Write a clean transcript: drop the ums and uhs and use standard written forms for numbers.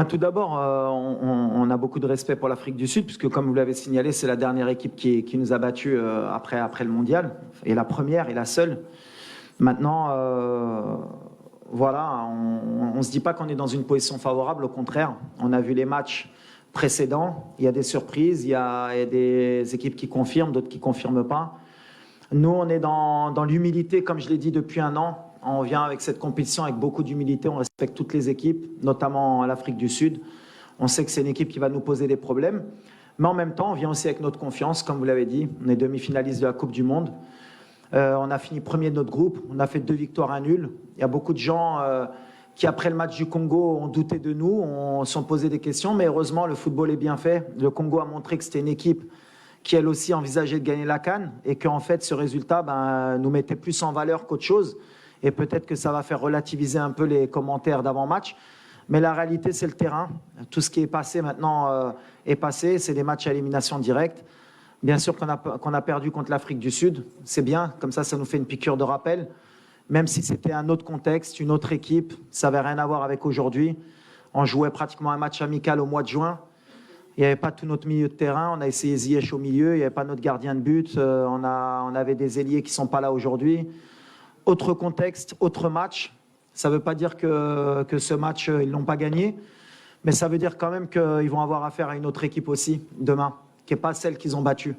Tout d'abord, on a beaucoup de respect pour l'Afrique du Sud, puisque comme vous l'avez signalé, c'est la dernière équipe qui nous a battus après le mondial, et la première et la seule. Maintenant, voilà, on ne se dit pas qu'on est dans une position favorable, au contraire. On a vu les matchs précédents, il y a des surprises, il y a des équipes qui confirment, d'autres qui ne confirment pas. Nous, on est dans l'humilité, comme je l'ai dit depuis un an. On vient avec cette compétition avec beaucoup d'humilité, on respecte toutes les équipes, notamment l'Afrique du Sud. On sait que c'est une équipe qui va nous poser des problèmes, mais en même temps, on vient aussi avec notre confiance, comme vous l'avez dit. On est demi-finaliste de la Coupe du Monde. On a fini premier de notre groupe, on a fait 2 victoires, 1 nul. Il y a beaucoup de gens qui, après le match du Congo, ont douté de nous, ont se sont posé des questions, mais heureusement, le football est bien fait. Le Congo a montré que c'était une équipe qui, elle aussi, envisageait de gagner la CAN, et qu'en fait, ce résultat nous mettait plus en valeur qu'autre chose. Et peut-être que ça va faire relativiser un peu les commentaires d'avant-match. Mais la réalité, c'est le terrain. Tout ce qui est passé maintenant est passé. C'est des matchs à élimination directe. Bien sûr qu'on a perdu contre l'Afrique du Sud. C'est bien, comme ça nous fait une piqûre de rappel. Même si c'était un autre contexte, une autre équipe, ça n'avait rien à voir avec aujourd'hui. On jouait pratiquement un match amical au mois de juin. Il n'y avait pas tout notre milieu de terrain. On a essayé Ziyech au milieu. Il n'y avait pas notre gardien de but. On avait des ailiers qui ne sont pas là aujourd'hui. Autre contexte, autre match. Ça ne veut pas dire que ce match, ils ne l'ont pas gagné, mais ça veut dire quand même qu'ils vont avoir affaire à une autre équipe aussi demain, qui n'est pas celle qu'ils ont battue.